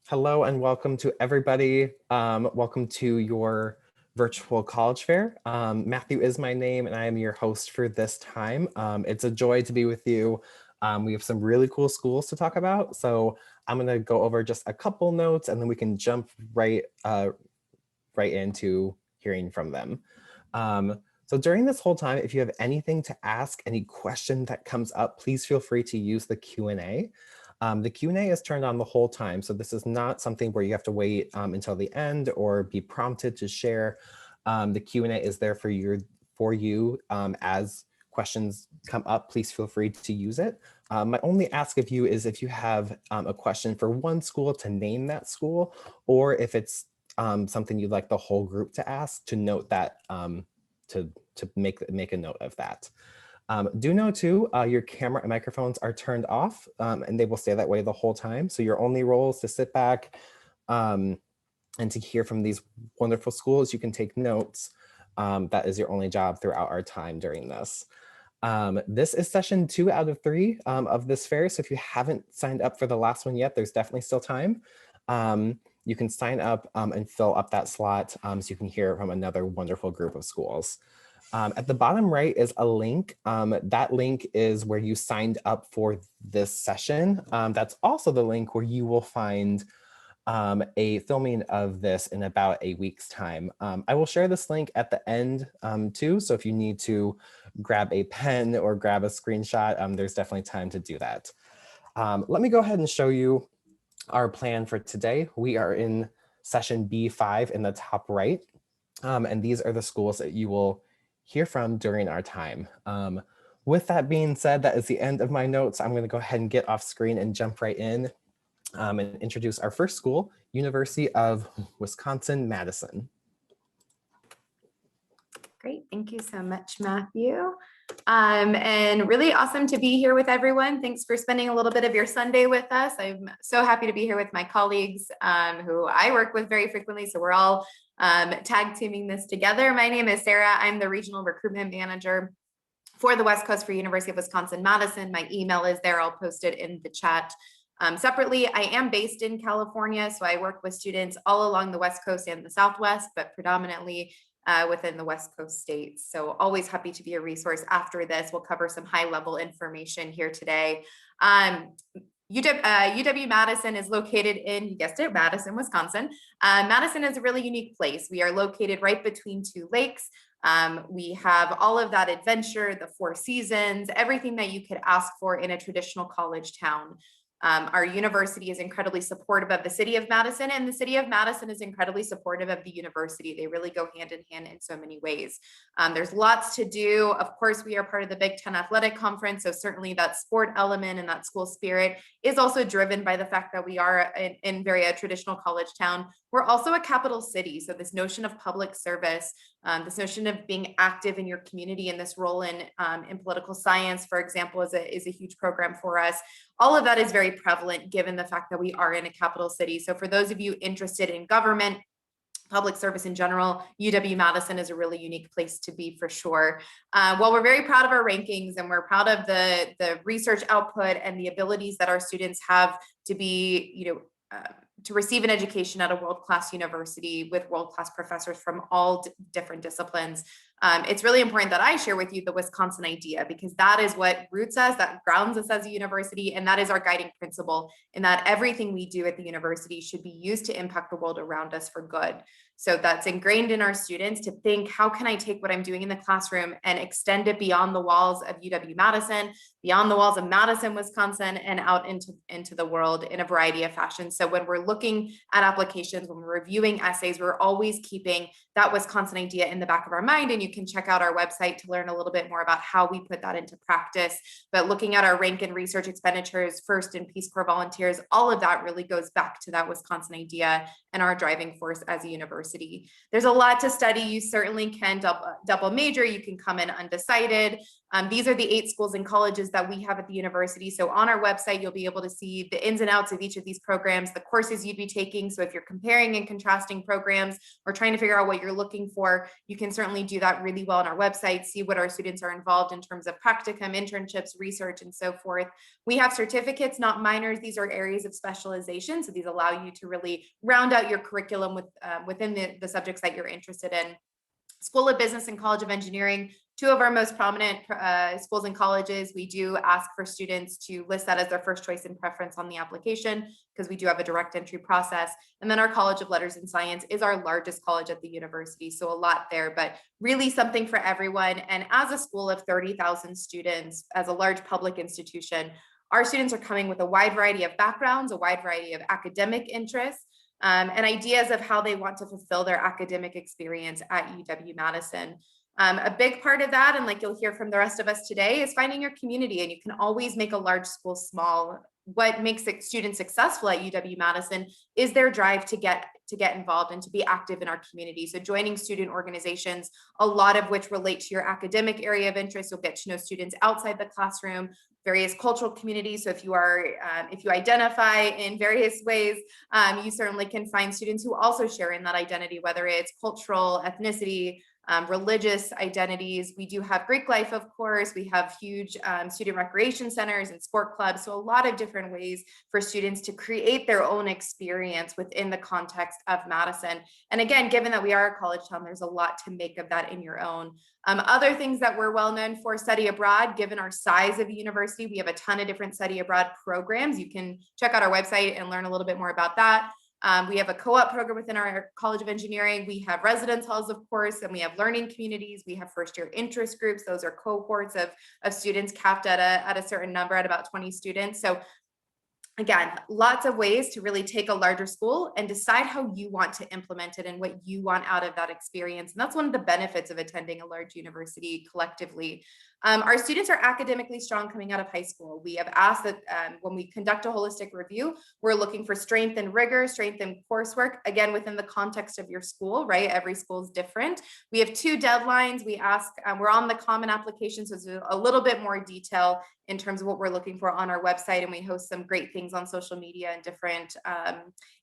Hello and welcome to everybody. Welcome to your virtual college fair. Matthew is my name and I am your host for this time. It's a joy to be with you. We have some really cool schools to talk about. So I'm gonna go over just a couple notes and then we can jump right into hearing from them. So during this whole time, if you have anything to ask, any question that comes up, please feel free to use the Q&A. The Q&A is turned on the whole time, so this is not something where you have to wait until the end or be prompted to share. The Q&A is there for you as questions come up. Please feel free to use it. My only ask of you is if you have a question for one school, to name that school, or if it's something you'd like the whole group to ask, to note that, to make a note of that. Do know too, your camera and microphones are turned off and they will stay that way the whole time. So your only role is to sit back and to hear from these wonderful schools. You can take notes. That is your only job throughout our time during this. This is session 2 out of 3 of this fair. So if you haven't signed up for the last one yet, there's definitely still time. You can sign up and fill up that slot so you can hear from another wonderful group of schools. At the bottom right is a link. That link is where you signed up for this session. That's also the link where you will find a filming of this in about a week's time. I will share this link at the end too, so if you need to grab a pen or grab a screenshot, there's definitely time to do that. Let me go ahead and show you our plan for today. We are in session B5 in the top right, and these are the schools that you will hear from during our time. With that being said, that is the end of my notes. I'm going to go ahead and get off screen and jump right in and introduce our first school, University of Wisconsin-Madison. Great, thank you so much, Matthew. And really awesome to be here with everyone. Thanks for spending a little bit of your Sunday with us. I'm so happy to be here with my colleagues who I work with very frequently. So we're all tag teaming this together. My name is Sarah. I'm the regional recruitment manager for the West Coast for University of Wisconsin-Madison. My email is there. I'll post it in the chat. Separately, I am based in California, so I work with students all along the West Coast and the Southwest, but predominantly within the West Coast states. So always happy to be a resource after this. We'll cover some high level information here today. UW-Madison is located in, you guessed it, Madison, Wisconsin. Madison is a really unique place. We are located right between two lakes. We have all of that adventure, the 4 seasons, everything that you could ask for in a traditional college town. Our university is incredibly supportive of the city of Madison, and the city of Madison is incredibly supportive of the university. They really go hand in hand in so many ways. There's lots to do. Of course, we are part of the Big Ten Athletic Conference, so certainly that sport element and that school spirit is also driven by the fact that we are in very a traditional college town. We're also a capital city, so this notion of public service, this notion of being active in your community, and this role in political science, for example, is a huge program for us. All of that is very prevalent given the fact that we are in a capital city. So for those of you interested in government, public service in general, UW-Madison is a really unique place to be for sure. While we're very proud of our rankings and we're proud of the research output and the abilities that our students have to be, to receive an education at a world-class university with world-class professors from all different disciplines, it's really important that I share with you the Wisconsin idea, because that is what roots us, that grounds us as a university, and that is our guiding principle, in that everything we do at the university should be used to impact the world around us for good. So that's ingrained in our students to think, how can I take what I'm doing in the classroom and extend it beyond the walls of UW-Madison, beyond the walls of Madison, Wisconsin, and out into the world in a variety of fashions. So when we're looking at applications, when we're reviewing essays, we're always keeping that Wisconsin idea in the back of our mind. And you can check out our website to learn a little bit more about how we put that into practice. But looking at our rank and research expenditures, first in Peace Corps volunteers, all of that really goes back to that Wisconsin idea and our driving force as a university. There's a lot to study. You certainly can double major. You can come in undecided. These are the 8 schools and colleges that we have at the university. So on our website, you'll be able to see the ins and outs of each of these programs, the courses you'd be taking. So if you're comparing and contrasting programs or trying to figure out what you're looking for, you can certainly do that really well on our website, see what our students are involved in terms of practicum, internships, research, and so forth. We have certificates, not minors. These are areas of specialization. So these allow you to really round out your curriculum within the subjects that you're interested in. School of Business and College of Engineering, 2 of our most prominent schools and colleges. We do ask for students to list that as their first choice and preference on the application because we do have a direct entry process. And then our College of Letters and Science is our largest college at the university. So a lot there, but really something for everyone. And as a school of 30,000 students, as a large public institution, our students are coming with a wide variety of backgrounds, a wide variety of academic interests, and ideas of how they want to fulfill their academic experience at UW-Madison. A big part of that, and like you'll hear from the rest of us today, is finding your community. And you can always make a large school small. What makes students successful at UW-Madison is their drive to get involved and to be active in our community. So joining student organizations, a lot of which relate to your academic area of interest. You'll get to know students outside the classroom, various cultural communities. So if you identify in various ways, you certainly can find students who also share in that identity, whether it's cultural, ethnicity, religious identities. We do have Greek life, of course. We have huge student recreation centers and sport clubs. So a lot of different ways for students to create their own experience within the context of Madison. And again, given that we are a college town, there's a lot to make of that in your own. Other things that we're well known for: study abroad. Given our size of a university, we have a ton of different study abroad programs. You can check out our website and learn a little bit more about that. We have a co-op program within our College of Engineering. We have residence halls, of course, and we have learning communities. We have first-year interest groups. Those are cohorts of students capped at a certain number, at about 20 students. So again, lots of ways to really take a larger school and decide how you want to implement it and what you want out of that experience. And that's one of the benefits of attending a large university collectively. Our students are academically strong coming out of high school. We have asked that when we conduct a holistic review, we're looking for strength and rigor, strength and coursework, again, within the context of your school, right? Every school is different. We have 2 deadlines. We ask, we're on the common application, so it's a little bit more detail in terms of what we're looking for on our website. And we host some great things on social media and different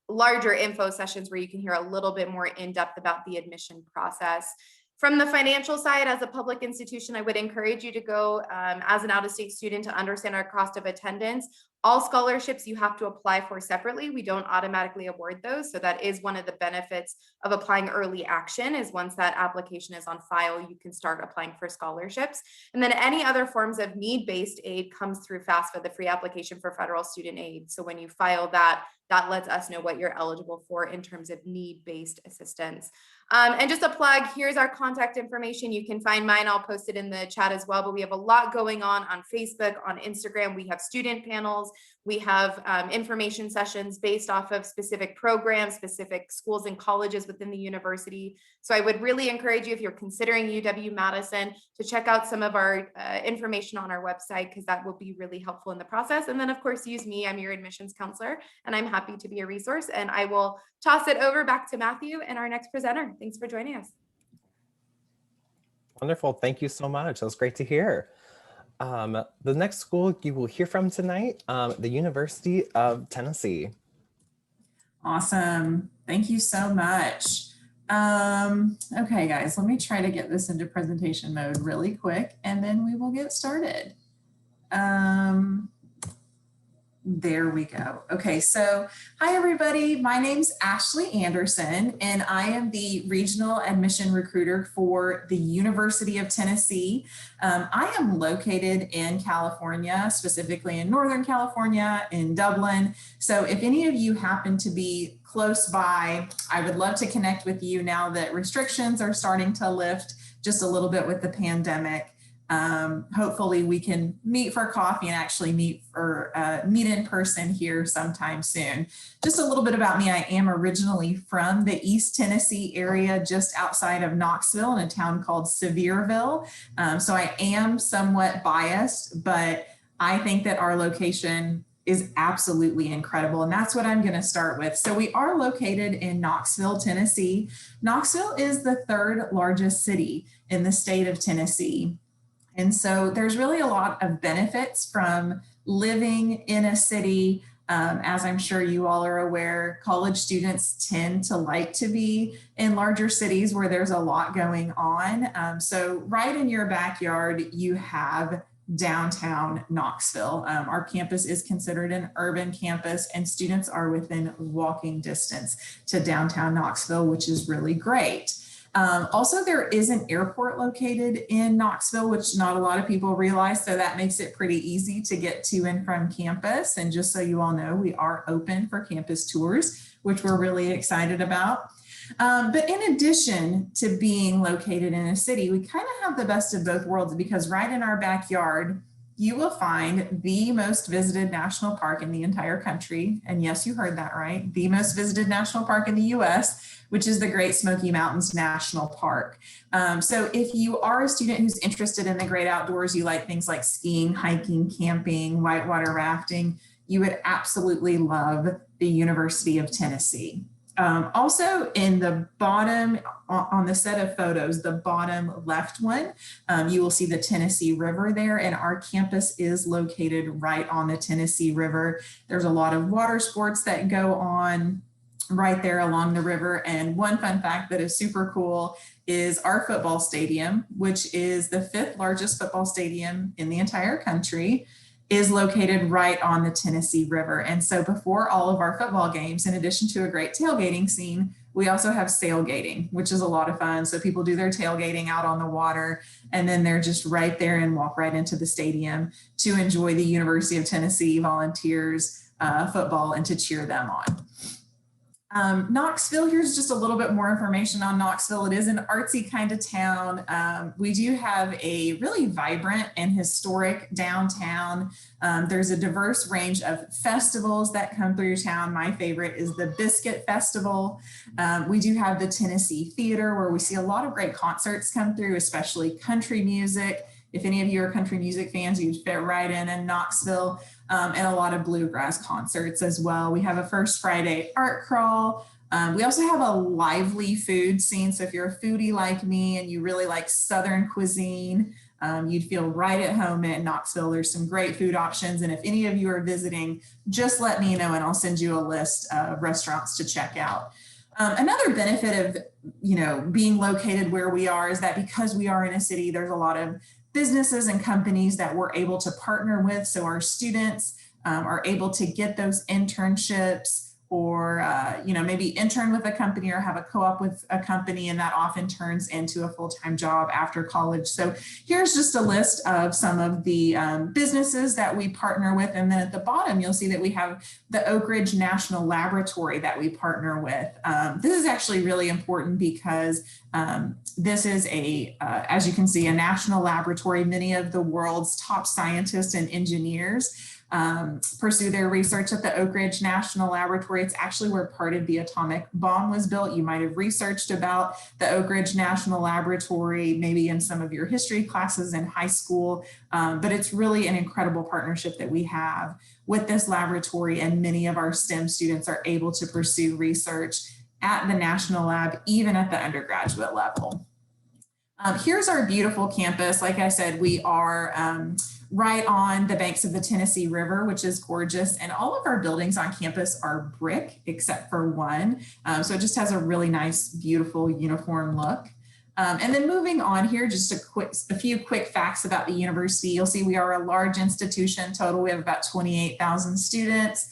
larger info sessions where you can hear a little bit more in depth about the admission process. From the financial side, as a public institution, I would encourage you to go as an out-of-state student to understand our cost of attendance. All scholarships you have to apply for separately. We don't automatically award those. So that is one of the benefits of applying early action, is once that application is on file, you can start applying for scholarships. And then any other forms of need-based aid comes through FAFSA, the free application for federal student aid. So when you file that, that lets us know what you're eligible for in terms of need-based assistance. And just a plug, here's our contact information. You can find mine. I'll post it in the chat as well, but we have a lot going on Facebook, on Instagram. We have student panels. We have information sessions based off of specific programs, specific schools and colleges within the university. So I would really encourage you, if you're considering UW-Madison, to check out some of our information on our website, because that will be really helpful in the process. And then, of course, use me. I'm your admissions counselor, and I'm happy to be a resource. And I will toss it over back to Matthew and our next presenter. Thanks for joining us. Wonderful. Thank you so much. That was great to hear. The next school you will hear from tonight, the University of Tennessee. Awesome. Thank you so much. Okay, guys, let me try to get this into presentation mode really quick, and then we will get started. There we go. Okay, so hi everybody. My name's Ashley Anderson, and I am the regional admission recruiter for the University of Tennessee. I am located in California, specifically in Northern California, in Dublin. So if any of you happen to be close by, I would love to connect with you now that restrictions are starting to lift just a little bit with the pandemic. Hopefully we can meet for coffee and actually meet in person here sometime soon. Just a little bit about me. I am originally from the East Tennessee area, just outside of Knoxville, in a town called Sevierville. So I am somewhat biased, but I think that our location is absolutely incredible. And that's what I'm going to start with. So we are located in Knoxville, Tennessee. Knoxville is the 3rd largest city in the state of Tennessee. And so there's really a lot of benefits from living in a city. As I'm sure you all are aware, college students tend to like to be in larger cities where there's a lot going on. So right in your backyard, you have downtown Knoxville. Our campus is considered an urban campus, and students are within walking distance to downtown Knoxville, which is really great. Also, there is an airport located in Knoxville, which not a lot of people realize, so that makes it pretty easy to get to and from campus. And just so you all know, we are open for campus tours, which we're really excited about. But in addition to being located in a city, we kind of have the best of both worlds, because right in our backyard, you will find the most visited national park in the entire country. And yes, you heard that right. The most visited national park in the US, which is the Great Smoky Mountains National Park. So if you are a student who's interested in the great outdoors, you like things like skiing, hiking, camping, whitewater rafting, you would absolutely love the University of Tennessee. Also in the bottom, on the set of photos, the bottom left one, you will see the Tennessee River there, and our campus is located right on the Tennessee River. There's a lot of water sports that go on right there along the river. And one fun fact that is super cool is our football stadium, which is the 5th largest football stadium in the entire country, is located right on the Tennessee River. And so before all of our football games, in addition to a great tailgating scene, we also have sailgating, which is a lot of fun. So people do their tailgating out on the water, and then they're just right there and walk right into the stadium to enjoy the University of Tennessee Volunteers football and to cheer them on. Knoxville, here's just a little bit more information on Knoxville. It is an artsy kind of town. We do have a really vibrant and historic downtown. There's a diverse range of festivals that come through town. My favorite is the Biscuit Festival. We do have the Tennessee Theater, where we see a lot of great concerts come through, especially country music. If any of you are country music fans, you'd fit right in Knoxville. And a lot of bluegrass concerts as well. We have a First Friday art crawl. We also have a lively food scene. So if you're a foodie like me and you really like Southern cuisine, you'd feel right at home in Knoxville. There's some great food options. And if any of you are visiting, just let me know and I'll send you a list of restaurants to check out. Another benefit of, being located where we are is that because we are in a city, there's a lot of businesses and companies that we're able to partner with. So our students are able to get those internships, or maybe intern with a company or have a co-op with a company, and that often turns into a full-time job after college. So here's just a list of some of the businesses that we partner with. And then at the bottom, you'll see that we have the Oak Ridge National Laboratory that we partner with. This is actually really important because this is as you can see, a national laboratory. Many of the world's top scientists and engineers pursue their research at the Oak Ridge National Laboratory. It's actually where part of the atomic bomb was built. You might have researched about the Oak Ridge National Laboratory, maybe in some of your history classes in high school, but it's really an incredible partnership that we have with this laboratory, and many of our STEM students are able to pursue research at the National Lab, even at the undergraduate level. Here's our beautiful campus. Like I said, we are right on the banks of the Tennessee River, which is gorgeous. And all of our buildings on campus are brick, except for one. So it just has a really nice, beautiful, uniform look. And then moving on here, just a few quick facts about the university. You'll see we are a large institution. Total, we have about 28,000 students.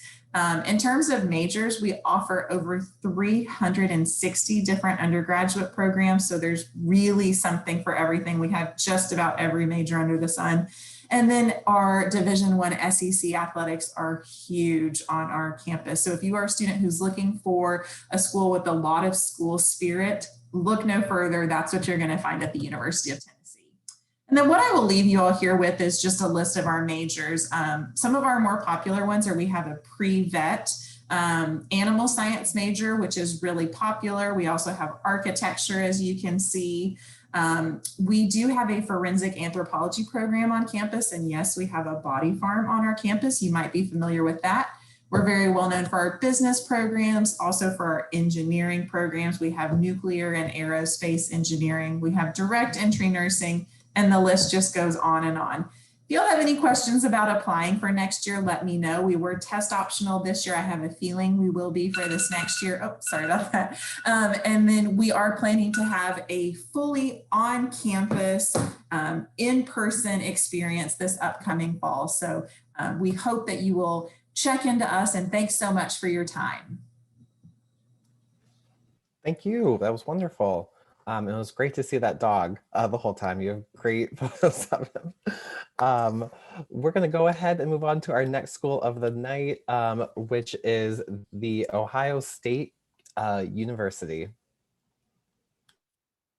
In terms of majors, we offer over 360 different undergraduate programs. So there's really something for everything. We have just about every major under the sun. And then our Division I SEC athletics are huge on our campus. So if you are a student who's looking for a school with a lot of school spirit, look no further. That's what you're going to find at the University of Tennessee. And then what I will leave you all here with is just a list of our majors. Some of our more popular ones are, we have a pre-vet animal science major, which is really popular. We also have architecture, as you can see. We do have a forensic anthropology program on campus. And yes, we have a body farm on our campus. You might be familiar with that. We're very well known for our business programs, also for our engineering programs. We have nuclear and aerospace engineering. We have direct entry nursing, And the list just goes on and on. If you'll have any questions about applying for next year, let me know. We were test optional this year. I have a feeling we will be for this next year. Oh, sorry about that. And then we are planning to have a fully on campus, in-person experience this upcoming fall. So we hope that you will check into us, and thanks so much for your time. Thank you. That was wonderful. It was great to see that dog the whole time. You have great photos of him. We're going to go ahead and move on to our next school of the night, which is the Ohio State University.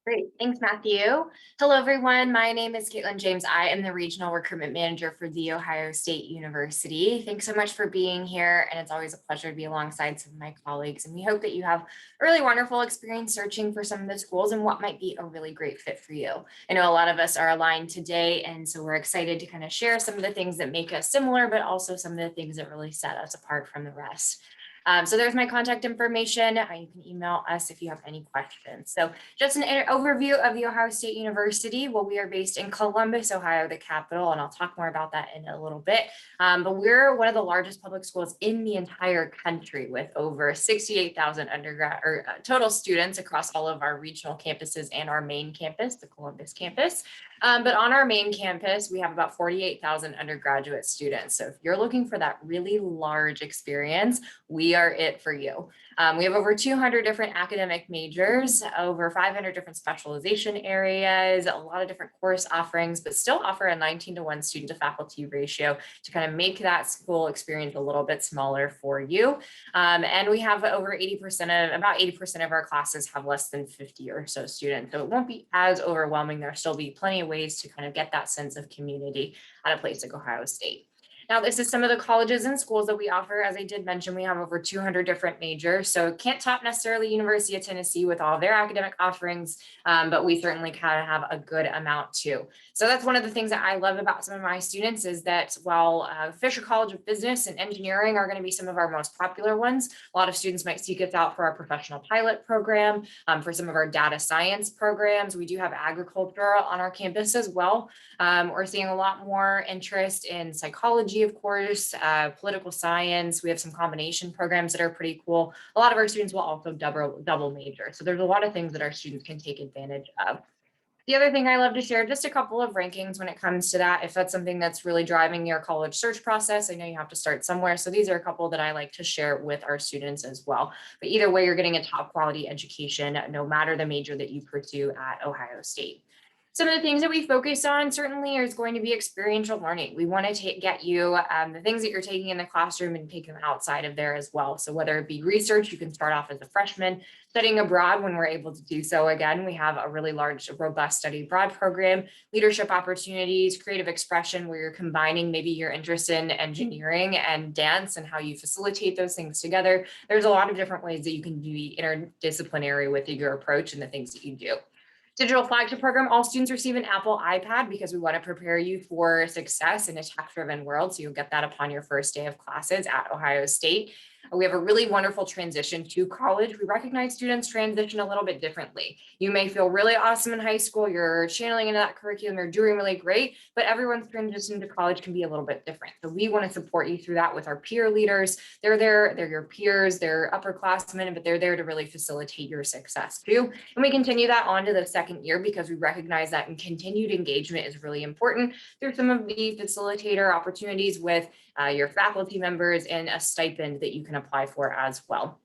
Great, thanks, Matthew. Hello, everyone. My name is Caitlin James. I am the Regional Recruitment Manager for The Ohio State University. Thanks so much for being here, and it's always a pleasure to be alongside some of my colleagues, and we hope that you have a really wonderful experience searching for some of the schools and what might be a really great fit for you. I know a lot of us are aligned today, and so we're excited to kind of share some of the things that make us similar, but also some of the things that really set us apart from the rest. So there's my contact information. You can email us if you have any questions. So just an overview of the Ohio State University. Well, we are based in Columbus, Ohio, the capital, and I'll talk more about that in a little bit. But we're one of the largest public schools in the entire country with over 68,000 undergrad or total students across all of our regional campuses and our main campus, the Columbus campus. But on our main campus, we have about 48,000 undergraduate students. So if you're looking for that really large experience, we are it for you. We have over 200 different academic majors, over 500 different specialization areas, a lot of different course offerings, but still offer a 19-to-1 student to faculty ratio to kind of make that school experience a little bit smaller for you. And we have about 80% of our classes have less than 50 or so students. So it won't be as overwhelming. There'll still be plenty of ways to kind of get that sense of community at a place like Ohio State. Now, this is some of the colleges and schools that we offer. As I did mention, we have over 200 different majors. So can't top necessarily University of Tennessee with all their academic offerings, but we certainly kind of have a good amount too. So that's one of the things that I love about some of my students is that while Fisher College of Business and Engineering are going to be some of our most popular ones, a lot of students might seek us out for our professional pilot program, for some of our data science programs. We do have agriculture on our campus as well. We're seeing a lot more interest in psychology, of course, political science. We have some combination programs that are pretty cool. A lot of our students will also double major. So there's a lot of things that our students can take advantage of. The other thing I love to share, just a couple of rankings when it comes to that, if that's something that's really driving your college search process. I know you have to start somewhere. So these are a couple that I like to share with our students as well. But either way, you're getting a top quality education, no matter the major that you pursue at Ohio State. Some of the things that we focus on certainly is going to be experiential learning. We want to get you the things that you're taking in the classroom and take them outside of there as well. So whether it be research, you can start off as a freshman, studying abroad when we're able to do so. Again, we have a really large, robust study abroad program, leadership opportunities, creative expression, where you're combining maybe your interest in engineering and dance and how you facilitate those things together. There's a lot of different ways that you can be interdisciplinary with your approach and the things that you do. Digital flagship program, all students receive an Apple iPad because we want to prepare you for success in a tech-driven world. So you'll get that upon your first day of classes at Ohio State. We have a really wonderful transition to college. We recognize students transition a little bit differently. You may feel really awesome in high school. You're channeling into that curriculum. You're doing really great, but everyone's transition to college can be a little bit different. So we want to support you through that with our peer leaders. They're your peers, they're upperclassmen, but they're there to really facilitate your success too. And we continue that on to the second year because we recognize that continued engagement is really important through some of the facilitator opportunities with your faculty members and a stipend that you can apply for as well.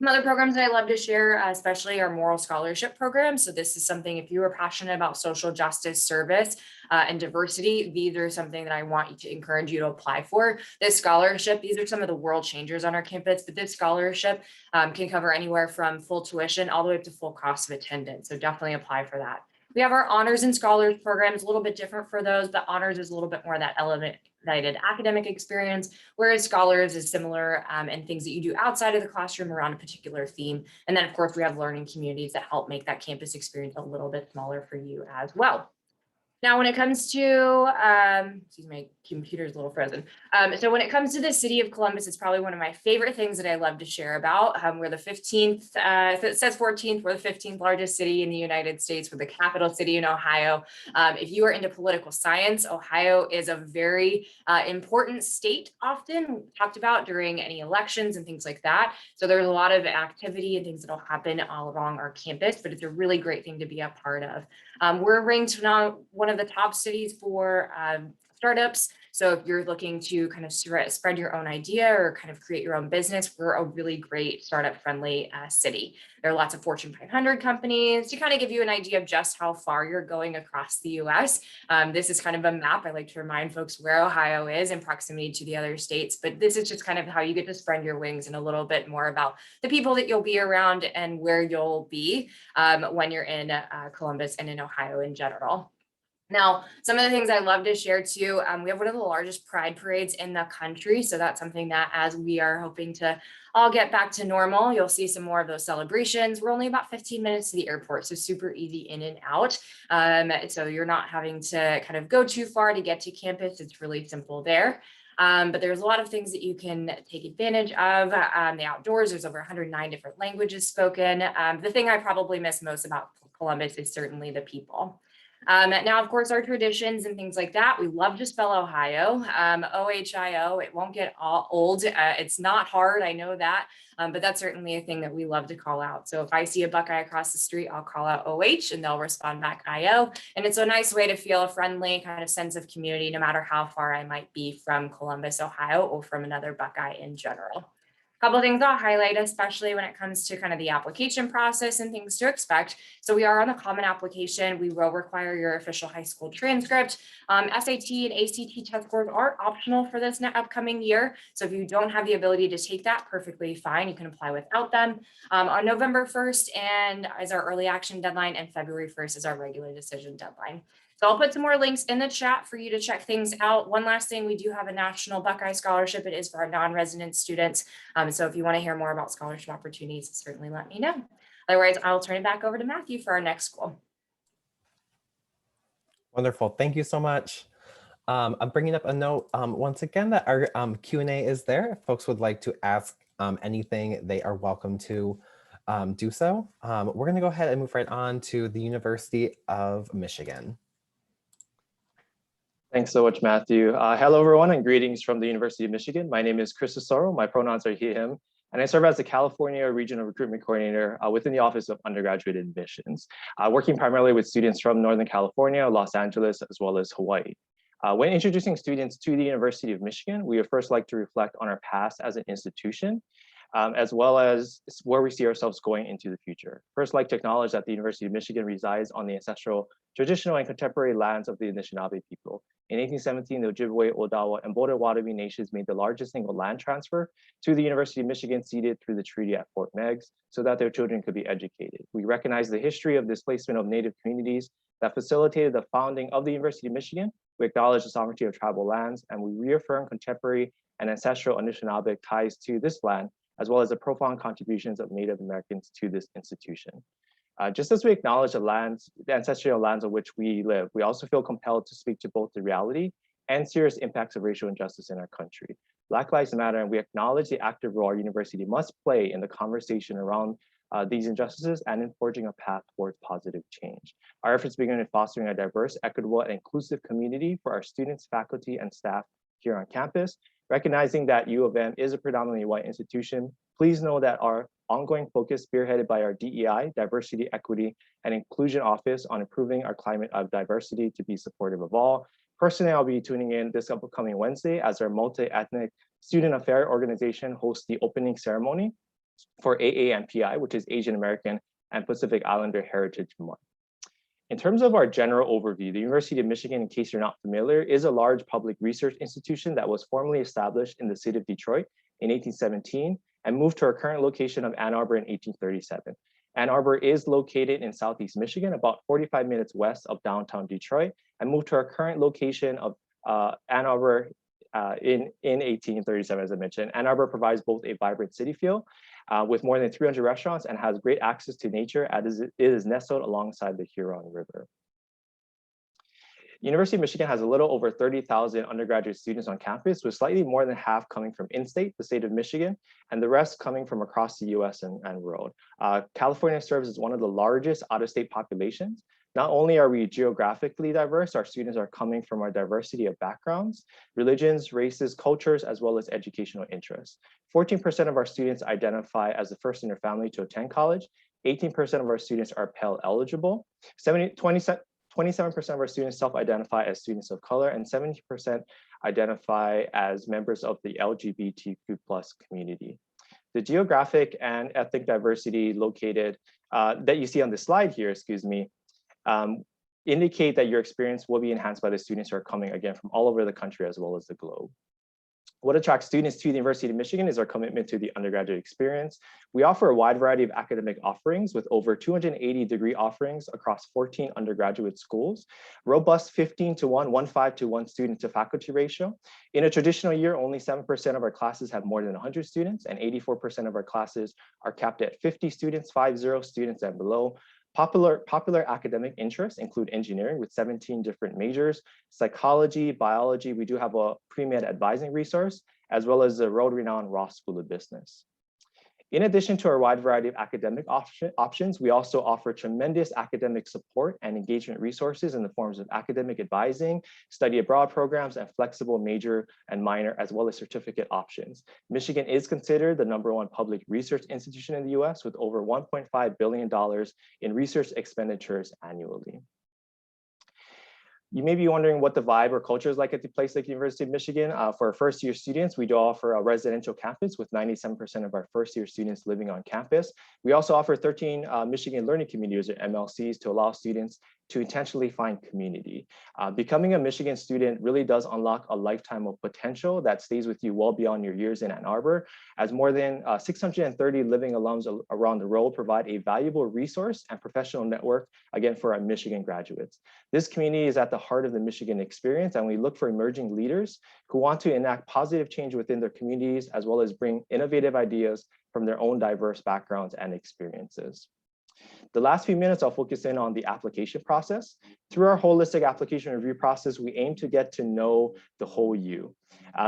Some other programs that I love to share, especially our moral scholarship program. So this is something, if you are passionate about social justice service and diversity, these are something that I want you to encourage you to apply for. This scholarship, these are some of the world changers on our campus, but this scholarship can cover anywhere from full tuition all the way up to full cost of attendance. So definitely apply for that. We have our honors and scholars programs, a little bit different for those, but honors is a little bit more that elevated academic experience, whereas scholars is similar and things that you do outside of the classroom around a particular theme. And then of course we have learning communities that help make that campus experience a little bit smaller for you as well. Now, when it comes to, excuse me, my computer's a little frozen. So when it comes to the city of Columbus, it's probably one of my favorite things that I love to share about. We're the 15th, if it says 14th, we're the 15th largest city in the United States. We're the capital city in Ohio. If you are into political science, Ohio is a very important state, often talked about during any elections and things like that. So there's a lot of activity and things that'll happen all along our campus, but it's a really great thing to be a part of. We're ranked now one of the top cities for startups. So if you're looking to kind of spread your own idea or kind of create your own business, we're a really great startup friendly city. There are lots of Fortune 500 companies to kind of give you an idea of just how far you're going across the US. This is kind of a map. I like to remind folks where Ohio is in proximity to the other states, but this is just kind of how you get to spread your wings and a little bit more about the people that you'll be around and where you'll be when you're in Columbus and in Ohio in general. Now, some of the things I love to share too, we have one of the largest pride parades in the country. So that's something that as we are hoping to all get back to normal, you'll see some more of those celebrations. We're only about 15 minutes to the airport, so super easy in and out. So you're not having to kind of go too far to get to campus. It's really simple there. But there's a lot of things that you can take advantage of. The outdoors, there's over 109 different languages spoken. The thing I probably miss most about Columbus is certainly the people. Now, of course, our traditions and things like that, we love to spell Ohio, O-H-I-O. It won't get all old. It's not hard, I know that, but that's certainly a thing that we love to call out. So if I see a Buckeye across the street, I'll call out O-H and they'll respond back I-O. And it's a nice way to feel a friendly kind of sense of community, no matter how far I might be from Columbus, Ohio, or from another Buckeye in general. Couple of things I'll highlight, especially when it comes to kind of the application process and things to expect. So we are on the common application. We will require your official high school transcript. SAT and ACT test scores are optional for this upcoming year. So if you don't have the ability to take that, perfectly fine. You can apply without them. On November 1st and is our early action deadline, and February 1st is our regular decision deadline. So I'll put some more links in the chat for you to check things out. One last thing, we do have a National Buckeye Scholarship. It is for our non-resident students. So if you want to hear more about scholarship opportunities, certainly let me know. Otherwise, I'll turn it back over to Matthew for our next school. Wonderful. Thank you so much. I'm bringing up a note once again that our Q&A is there. If folks would like to ask anything, they are welcome to do so. We're going to go ahead and move right on to the University of Michigan. Thanks so much, Matthew. Hello, everyone, and greetings from the University of Michigan. My name is Chris Cesaro. My pronouns are he, him, and I serve as the California Regional Recruitment Coordinator within the Office of Undergraduate Admissions, working primarily with students from Northern California, Los Angeles, as well as Hawaii. When introducing students to the University of Michigan, we would first like to reflect on our past as an institution, as well as where we see ourselves going into the future. First, I'd like to acknowledge that the University of Michigan resides on the ancestral, traditional, and contemporary lands of the Anishinaabe people. In 1817, the Ojibwe, Odawa, and Potawatomi nations made the largest single land transfer to the University of Michigan, ceded through the treaty at Fort Meigs, so that their children could be educated. We recognize the history of displacement of Native communities that facilitated the founding of the University of Michigan. We acknowledge the sovereignty of tribal lands, and we reaffirm contemporary and ancestral Anishinaabe ties to this land, as well as the profound contributions of Native Americans to this institution. Just as we acknowledge the ancestral lands on which we live, we also feel compelled to speak to both the reality and serious impacts of racial injustice in our country. Black Lives Matter, and we acknowledge the active role our university must play in the conversation around these injustices and in forging a path towards positive change. Our efforts begin in fostering a diverse, equitable, and inclusive community for our students, faculty, and staff here on campus. Recognizing that U of M is a predominantly white institution, please know that our ongoing focus, spearheaded by our DEI, Diversity, Equity, and Inclusion Office, on improving our climate of diversity to be supportive of all. Personally, I'll be tuning in this upcoming Wednesday as our multi-ethnic student affair organization hosts the opening ceremony for AAMPI, which is Asian American and Pacific Islander Heritage Month. In terms of our general overview, the University of Michigan, in case you're not familiar, is a large public research institution that was formally established in the city of Detroit in 1817 and moved to our current location of Ann Arbor in 1837. Ann Arbor is located in Southeast Michigan, about 45 minutes west of downtown Detroit, and moved to our current location of Ann Arbor in 1837, as I mentioned. Ann Arbor provides both a vibrant city feel with more than 300 restaurants and has great access to nature as it is nestled alongside the Huron River. University of Michigan has a little over 30,000 undergraduate students on campus, with slightly more than half coming from in-state, the state of Michigan, and the rest coming from across the US and world. California serves as one of the largest out-of-state populations. Not only are we geographically diverse, our students are coming from a diversity of backgrounds, religions, races, cultures, as well as educational interests. 14% of our students identify as the first in their family to attend college. 18% of our students are Pell eligible. 27% of our students self-identify as students of color, and 70% identify as members of the LGBTQ+ community. The geographic and ethnic diversity located that you see on the slide here, indicate that your experience will be enhanced by the students who are coming again from all over the country as well as the globe. What attracts students to the University of Michigan is our commitment to the undergraduate experience. We offer a wide variety of academic offerings with over 280 degree offerings across 14 undergraduate schools, robust 15-to-1, 1:5-to-1 student to faculty ratio. In a traditional year, only 7% of our classes have more than 100 students, and 84% of our classes are capped at 50 students, 50 students and below. Popular academic interests include engineering with 17 different majors, psychology, biology. We do have a pre-med advising resource, as well as the world-renowned Ross School of Business. In addition to our wide variety of academic options, we also offer tremendous academic support and engagement resources in the forms of academic advising, study abroad programs, and flexible major and minor, as well as certificate options. Michigan is considered the #1 public research institution in the US with over $1.5 billion in research expenditures annually. You may be wondering what the vibe or culture is like at the place like University of Michigan. For our first-year students, we do offer a residential campus with 97% of our first-year students living on campus. We also offer 13 Michigan Learning Communities, or MLCs, to allow students to intentionally find community. Becoming a Michigan student really does unlock a lifetime of potential that stays with you well beyond your years in Ann Arbor, as more than 630 living alums around the world provide a valuable resource and professional network, again, for our Michigan graduates. This community is at the heart of the Michigan experience, and we look for emerging leaders who want to enact positive change within their communities, as well as bring innovative ideas from their own diverse backgrounds and experiences. The last few minutes, I'll focus in on the application process. Through our holistic application review process, we aim to get to know the whole you.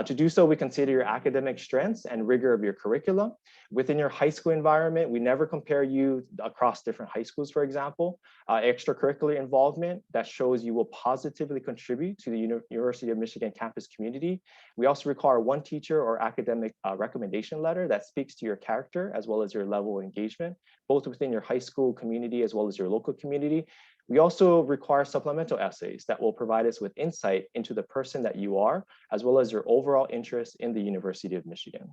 To do so, we consider your academic strengths and rigor of your curriculum. Within your high school environment, we never compare you across different high schools, for example. Extracurricular involvement that shows you will positively contribute to the University of Michigan campus community. We also require one teacher or academic recommendation letter that speaks to your character as well as your level of engagement, both within your high school community as well as your local community. We also require supplemental essays that will provide us with insight into the person that you are, as well as your overall interest in the University of Michigan.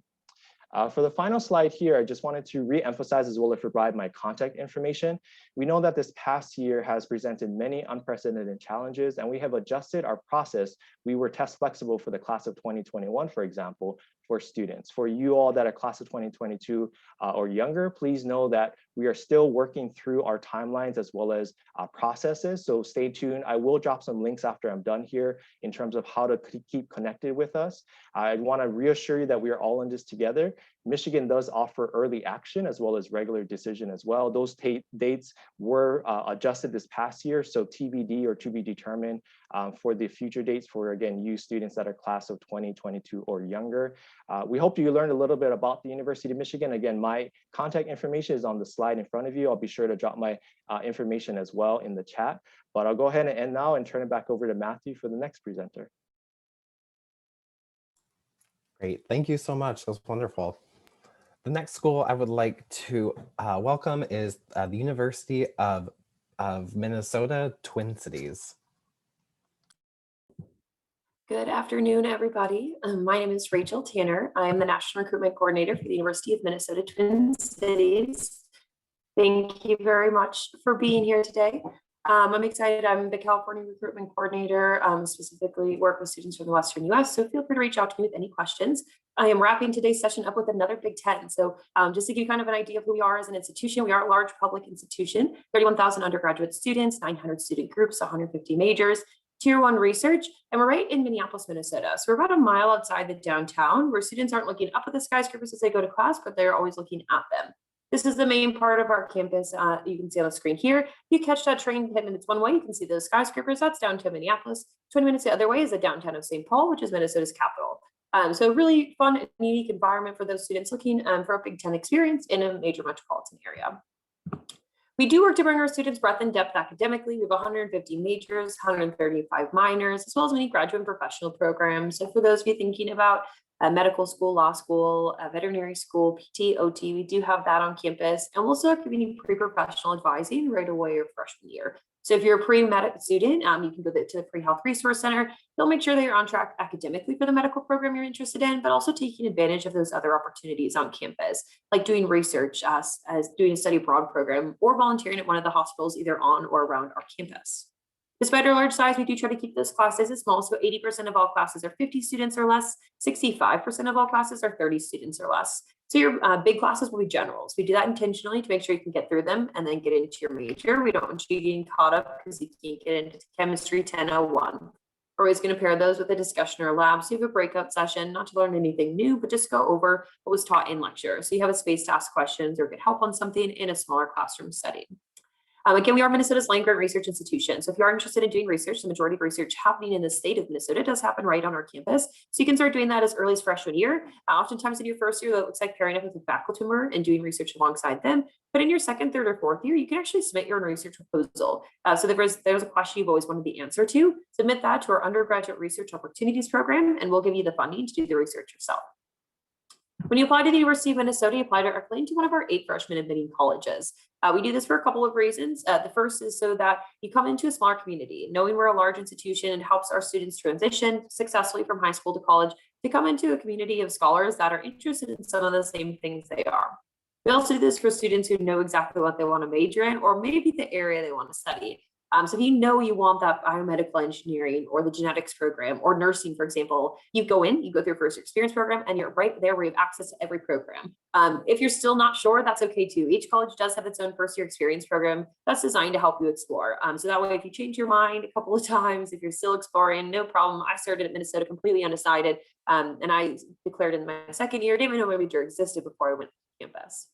For the final slide here, I just wanted to re-emphasize as well as provide my contact information. We know that this past year has presented many unprecedented challenges, and we have adjusted our process. We were test flexible for the class of 2021, for example, for students. For you all that are class of 2022 or younger, please know that we are still working through our timelines as well as processes. So stay tuned. I will drop some links after I'm done here in terms of how to keep connected with us. I want to reassure you that we are all in this together. Michigan does offer early action as well as regular decision as well. Those dates were adjusted this past year, so TBD or to be determined for the future dates for, again, you students that are class of 2022 or younger. We hope you learned a little bit about the University of Michigan. Again, my contact information is on the slide in front of you. I'll be sure to drop my information as well in the chat, but I'll go ahead and end now and turn it back over to Matthew for the next presenter. Great, thank you so much. That was wonderful. The next school I would like to welcome is the University of Minnesota, Twin Cities. Good afternoon, everybody. My name is Rachel Tanner. I am the National Recruitment Coordinator for the University of Minnesota, Twin Cities. Thank you very much for being here today. I'm excited. I'm the California Recruitment Coordinator, specifically work with students from the Western US, so feel free to reach out to me with any questions. I am wrapping today's session up with another Big Ten. So just to give you kind of an idea of who we are as an institution, we are a large public institution, 31,000 undergraduate students, 900 student groups, 150 majors, Tier 1 research, and we're right in Minneapolis, Minnesota. So we're about a mile outside the downtown, where students aren't looking up at the skyscrapers as they go to class, but they're always looking at them. This is the main part of our campus. You can see on the screen here. You catch that train 10 minutes one way, you can see those skyscrapers. That's downtown Minneapolis. 20 minutes the other way is the downtown of St. Paul, which is Minnesota's capital. So really fun and unique environment for those students looking for a Big Ten experience in a major metropolitan area. We do work to bring our students breadth and depth academically. We have 150 majors, 135 minors, as well as many graduate and professional programs. So for those of you thinking about medical school, law school, veterinary school, PT, OT, we do have that on campus. And we'll also have community pre-professional advising right away your freshman year. So if you're a pre-med student, you can go to the Pre-Health Resource Center. They'll make sure that you're on track academically for the medical program you're interested in, but also taking advantage of those other opportunities on campus, like doing research as doing a study abroad program or volunteering at one of the hospitals either on or around our campus. Despite our large size, we do try to keep those class sizes small. So 80% of all classes are 50 students or less, 65% of all classes are 30 students or less. So your big classes will be generals. We do that intentionally to make sure you can get through them and then get into your major. We don't want you getting caught up because you can't get into chemistry 1001. We're always going to pair those with a discussion or lab. So you have a breakout session, not to learn anything new, but just go over what was taught in lecture. So you have a space to ask questions or get help on something in a smaller classroom setting. Again, we are Minnesota's land-grant research institution. So if you are interested in doing research, the majority of research happening in the state of Minnesota does happen right on our campus. So you can start doing that as early as freshman year. Oftentimes in your first year, that looks like pairing up with a faculty member and doing research alongside them. But in your second, third, or fourth year, you can actually submit your own research proposal. So there's a question you've always wanted the answer to. Submit that to our undergraduate research opportunities program, and we'll give you the funding to do the research yourself. When you apply to the University of Minnesota, you apply directly into one of our 8 freshman admitting colleges. We do this for a couple of reasons. The first is so that you come into a smaller community. Knowing we're a large institution helps our students transition successfully from high school to college to come into a community of scholars that are interested in some of the same things they are. We also do this for students who know exactly what they want to major in, or maybe the area they want to study. So if you know you want that biomedical engineering or the genetics program or nursing, for example, you go through a first year experience program and you're right there where you have access to every program. If you're still not sure, that's okay too. Each college does have its own first year experience program that's designed to help you explore. So that way, if you change your mind a couple of times, if you're still exploring, no problem. I started at Minnesota completely undecided, and I declared in my second year, didn't even know my major existed before I went to campus.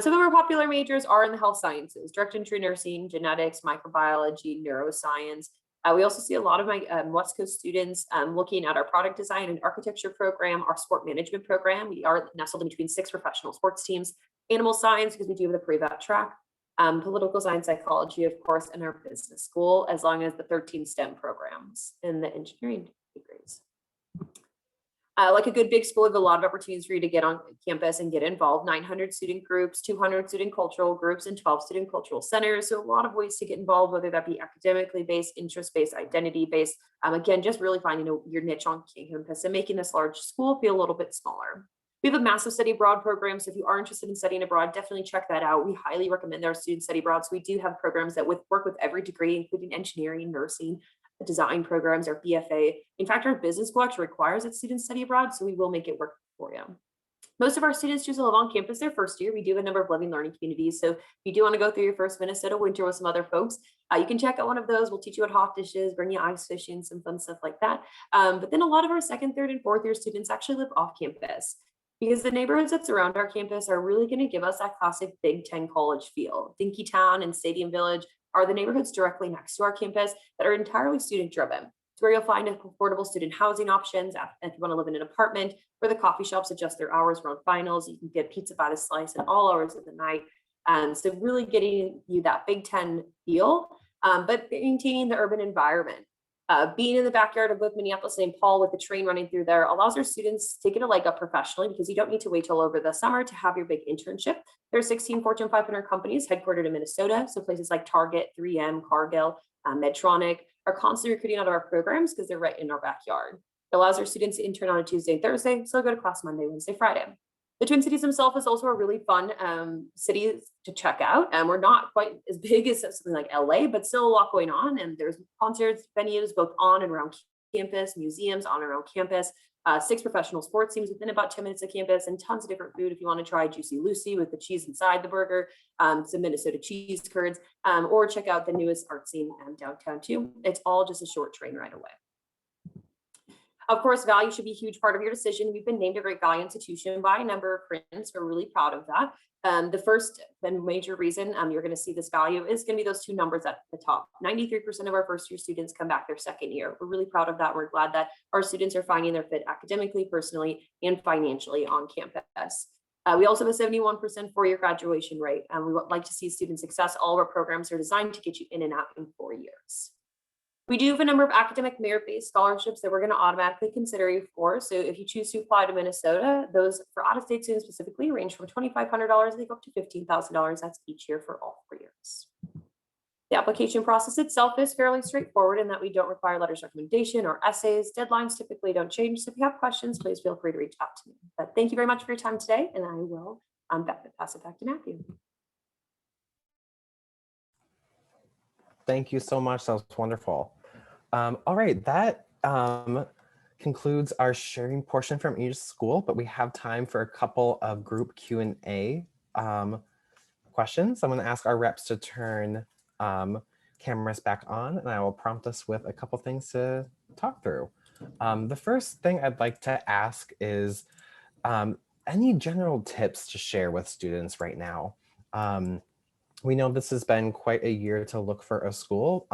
Some of our popular majors are in the health sciences, direct entry nursing, genetics, microbiology, neuroscience. We also see a lot of my West Coast students looking at our product design and architecture program, our sport management program. We are nestled in between 6 professional sports teams, animal science, because we do have the pre-vet track, political science, psychology, of course, and our business school, as long as the 13 STEM programs and the engineering degrees. Like a good big school, we have a lot of opportunities for you to get on campus and get involved. 900 student groups, 200 student cultural groups, and 12 student cultural centers. So a lot of ways to get involved, whether that be academically based, interest-based, identity-based. Again, just really finding your niche on campus and making this large school feel a little bit smaller. We have a massive study abroad program. So if you are interested in studying abroad, definitely check that out. We highly recommend our students study abroad. So we do have programs that work with every degree, including engineering, nursing, design programs, our BFA. In fact, our business school actually requires that students study abroad, so we will make it work for you. Most of our students choose to live on campus their first year. We do have a number of living learning communities. So if you do want to go through your first Minnesota winter with some other folks, you can check out one of those. We'll teach you what hot dishes, bring you ice fishing, some fun stuff like that. But then a lot of our second, third, and fourth year students actually live off campus, because the neighborhoods that surround our campus are really going to give us that classic Big Ten college feel. Dinkytown and Stadium Village are the neighborhoods directly next to our campus that are entirely student driven. It's where you'll find affordable student housing options if you want to live in an apartment, where the coffee shops adjust their hours around finals. You can get pizza by the slice at all hours of the night. So really getting you that Big Ten feel, but maintaining the urban environment. Being in the backyard of both Minneapolis and St. Paul with the train running through there allows our students to get a leg up professionally, because you don't need to wait till over the summer to have your big internship. There are 16 Fortune 500 companies headquartered in Minnesota. So places like Target, 3M, Cargill, Medtronic are constantly recruiting out of our programs because they're right in our backyard. It allows our students to intern on a Tuesday and Thursday, so go to class Monday, Wednesday, Friday. The Twin Cities themselves is also a really fun city to check out. We're not quite as big as something like LA, but still a lot going on. And there's concerts, venues, both on and around campus, museums on and around campus, 6 professional sports teams within about 10 minutes of campus, and tons of different food. If you want to try Juicy Lucy with the cheese inside the burger, some Minnesota cheese curds, or check out the newest art scene downtown too. It's all just a short train ride away. Of course, value should be a huge part of your decision. We've been named a Great Value Institution by a number of Prints. We're really proud of that. The first and major reason you're going to see this value is going to be those two numbers at the top. 93% of our first year students come back their second year. We're really proud of that. We're glad that our students are finding their fit academically, personally, and financially on campus. We also have a 71% four-year graduation rate. We would like to see student success. All of our programs are designed to get you in and out in 4 years. We do have a number of academic merit-based scholarships that we're going to automatically consider you for. So if you choose to apply to Minnesota, those for out-of-state students specifically range from $2,500, they go up to $15,000. That's each year for all 4 years. The application process itself is fairly straightforward in that we don't require letters of recommendation or essays. Deadlines typically don't change. So if you have questions, please feel free to reach out to me. But thank you very much for your time today, and I will pass it back to Matthew. Thank you so much. That was wonderful. All right, that concludes our sharing portion from each school, but we have time for a couple of group Q&A questions. I'm going to ask our reps to turn cameras back on, and I will prompt us with a couple things to talk through. The first thing I'd like to ask is any general tips to share with students right now? We know this has been quite a year to look for a school.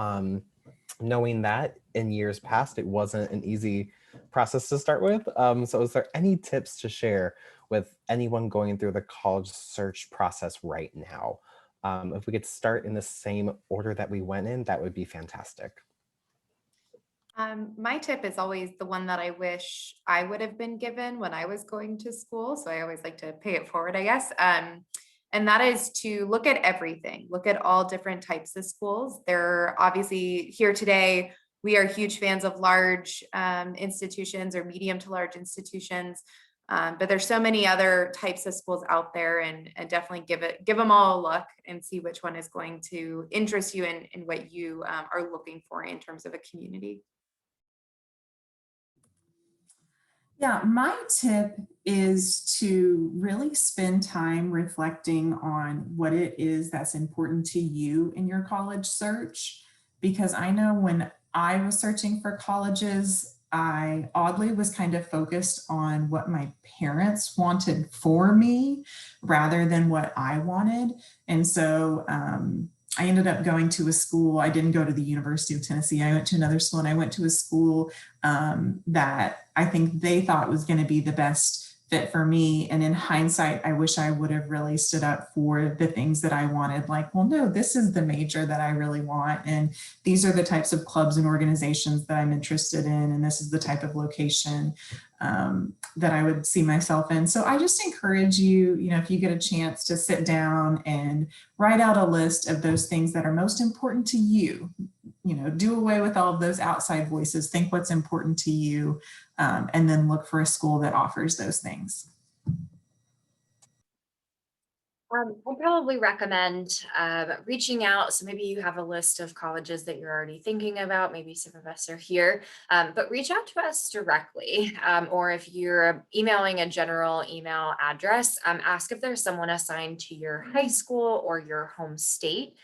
Knowing that in years past, it wasn't an easy process to start with. So is there any tips to share with anyone going through the college search process right now? If we could start in the same order that we went in, that would be fantastic. My tip is always the one that I wish I would have been given when I was going to school. So I always like to pay it forward, I guess. And that is to look at everything, look at all different types of schools. They're obviously here today. We are huge fans of large institutions or medium to large institutions, but there's so many other types of schools out there, and definitely give them all a look and see which one is going to interest you in what you are looking for in terms of a community. Yeah, my tip is to really spend time reflecting on what it is that's important to you in your college search. Because I know when I was searching for colleges, I oddly was kind of focused on what my parents wanted for me rather than what I wanted. And so I ended up going to a school. I didn't go to the University of Tennessee. I went to another school, and I went to a school that I think they thought was going to be the best fit for me. And in hindsight, I wish I would have really stood up for the things that I wanted. Like, well, no, this is the major that I really want. And these are the types of clubs and organizations that I'm interested in. And this is the type of location that I would see myself in. So I just encourage you, if you get a chance to sit down and write out a list of those things that are most important to you, do away with all of those outside voices, think what's important to you, and then look for a school that offers those things. I'd probably recommend reaching out. So maybe you have a list of colleges that you're already thinking about. Maybe some of us are here, but reach out to us directly. Or if you're emailing a general email address, ask if there's someone assigned to your high school or your home state,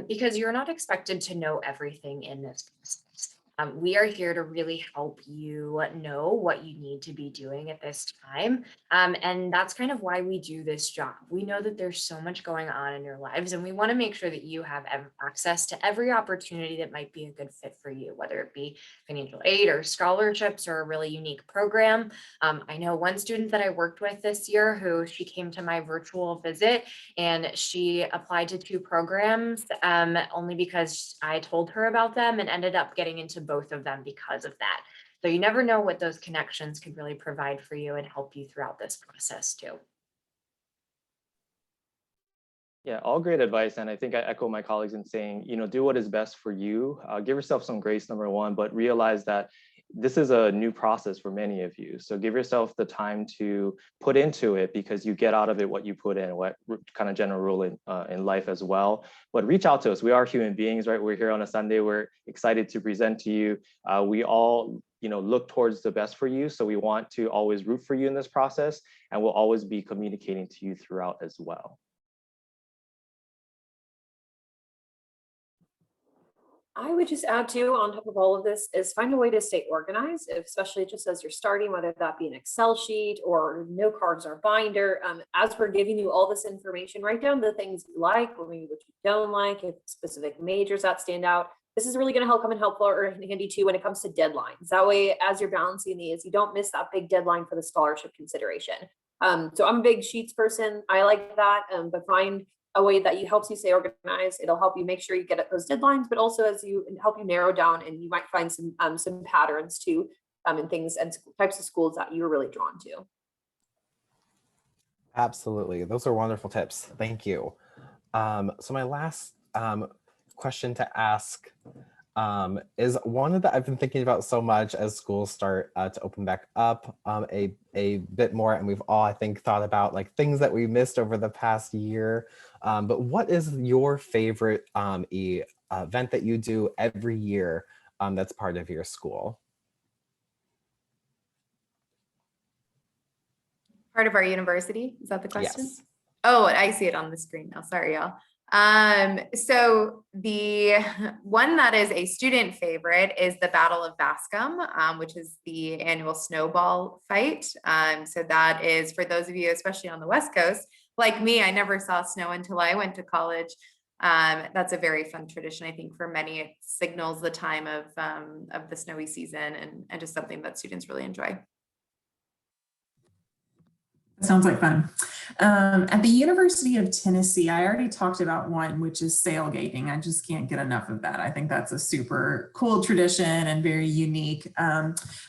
because you're not expected to know everything in this process. We are here to really help you know what you need to be doing at this time. And that's kind of why we do this job. We know that there's so much going on in your lives, and we want to make sure that you have access to every opportunity that might be a good fit for you, whether it be financial aid or scholarships or a really unique program. I know one student that I worked with this year she came to my virtual visit, and she applied to 2 programs only because I told her about them, and ended up getting into both of them because of that. So you never know what those connections could really provide for you and help you throughout this process too. Yeah, all great advice. And I think I echo my colleagues in saying, do what is best for you. Give yourself some grace, number one, but realize that this is a new process for many of you. So give yourself the time to put into it, because you get out of it what you put in, what kind of general rule in life as well. But reach out to us. We are human beings, right? We're here on a Sunday. We're excited to present to you. We all look towards the best for you. So we want to always root for you in this process, and we'll always be communicating to you throughout as well. I would just add too, on top of all of this, is find a way to stay organized, especially just as you're starting, whether that be an Excel sheet or no cards or binder. As we're giving you all this information, write down the things you like, or maybe what you don't like, if specific majors that stand out. This is really going to come in helpful or handy too when it comes to deadlines. That way, as you're balancing these, you don't miss that big deadline for the scholarship consideration. So I'm a big sheets person. I like that, but find a way that helps you stay organized. It'll help you make sure you get at those deadlines, but also as you help you narrow down, and you might find some patterns too, in things and types of schools that you're really drawn to. Absolutely. Those are wonderful tips. Thank you. So my last question to ask is one that I've been thinking about so much as schools start to open back up a bit more, and we've all, I think, thought about like things that we missed over the past year. But what is your favorite event that you do every year that's part of your school? Part of our university, is that the question? Yes. Oh, I see it on the screen now. Sorry, y'all. So the one that is a student favorite is the Battle of Bascom, which is the annual snowball fight. So that is for those of you, especially on the West Coast, like me, I never saw snow until I went to college. That's a very fun tradition. I think for many, it signals the time of the snowy season, and just something that students really enjoy. Sounds like fun. At the University of Tennessee, I already talked about one, which is sailgating. I just can't get enough of that. I think that's a super cool tradition and very unique.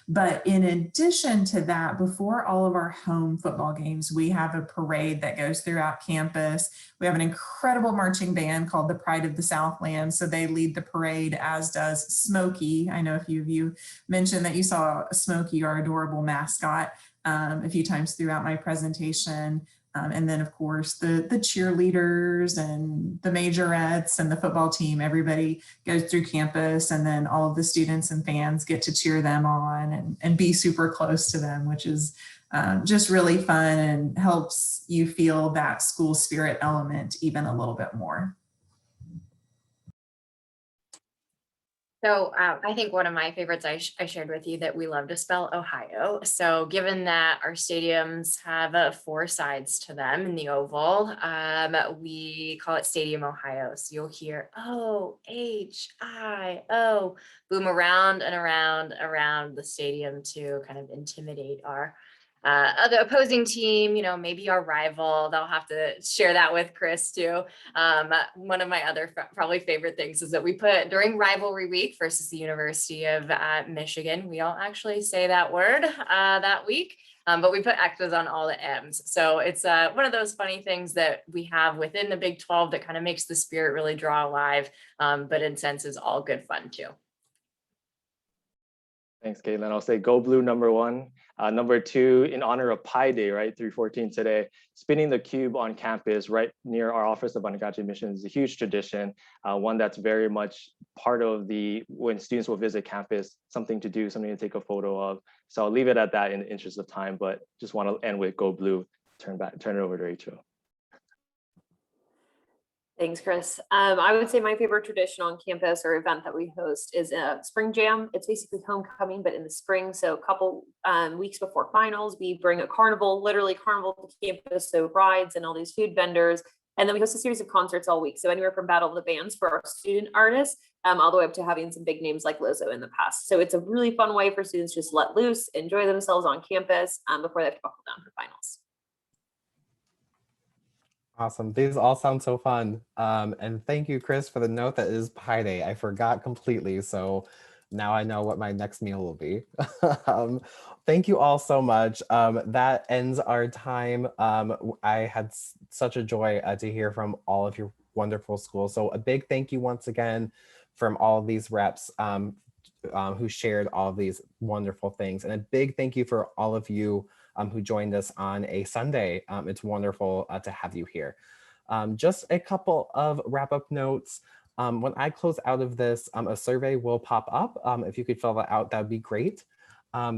But in addition to that, before all of our home football games, we have a parade that goes throughout campus. We have an incredible marching band called the Pride of the Southland. So they lead the parade, as does Smokey. I know a few of you mentioned that you saw Smokey, our adorable mascot, a few times throughout my presentation. And then of course the cheerleaders and the majorettes and the football team, everybody goes through campus, and then all of the students and fans get to cheer them on and be super close to them, which is just really fun and helps you feel that school spirit element even a little bit more. So I think one of my favorites I shared with you that we love to spell Ohio. So given that our stadiums have 4 sides to them in the oval, we call it Stadium Ohio. So you'll hear O-H-I-O boom around and around the stadium to kind of intimidate our other opposing team, maybe our rival. They'll have to share that with Chris too. One of my other probably favorite things is that we put during rivalry week versus the University of Michigan, we don't actually say that word that week, but we put X's on all the M's. So it's one of those funny things that we have within the Big 12 that kind of makes the spirit really draw alive, but in sense is all good fun too. Thanks, Caitlin. I'll say go blue, number 1. Number 2, in honor of Pi Day, right, 3/14 today, spinning the cube on campus right near our Office of Undergraduate Admissions is a huge tradition, one that's very much part of when students will visit campus, something to do, something to take a photo of. So I'll leave it at that in the interest of time, but just want to end with go blue. Turn it over to Rachel. Thanks, Chris. I would say my favorite tradition on campus or event that we host is a spring jam. It's basically homecoming, but in the spring. So a couple weeks before finals, we bring a carnival, literally carnival to campus. So rides and all these food vendors. And then we host a series of concerts all week. So anywhere from Battle of the Bands for our student artists, all the way up to having some big names like Lizzo in the past. So it's a really fun way for students to just let loose, enjoy themselves on campus before they have to buckle down for finals. Awesome. These all sound so fun. And thank you, Chris, for the note that it is Pi Day. I forgot completely. So now I know what my next meal will be. Thank you all so much. That ends our time. I had such a joy to hear from all of your wonderful schools. So a big thank you once again from all of these reps who shared all of these wonderful things. And a big thank you for all of you who joined us on a Sunday. It's wonderful to have you here. Just a couple of wrap-up notes. When I close out of this, a survey will pop up. If you could fill that out, that would be great.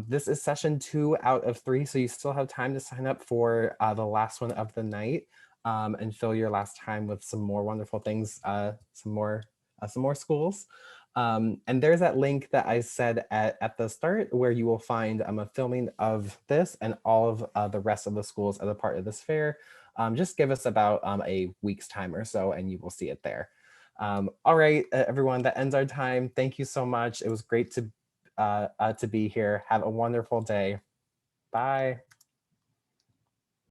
This is session 2 out of 3, so you still have time to sign up for the last one of the night and fill your last time with some more wonderful things, some more schools. And there's that link that I said at the start where you will find a filming of this and all of the rest of the schools as a part of this fair. Just give us about a week's time or so and you will see it there. All right, everyone, that ends our time. Thank you so much. It was great to be here. Have a wonderful day. Bye.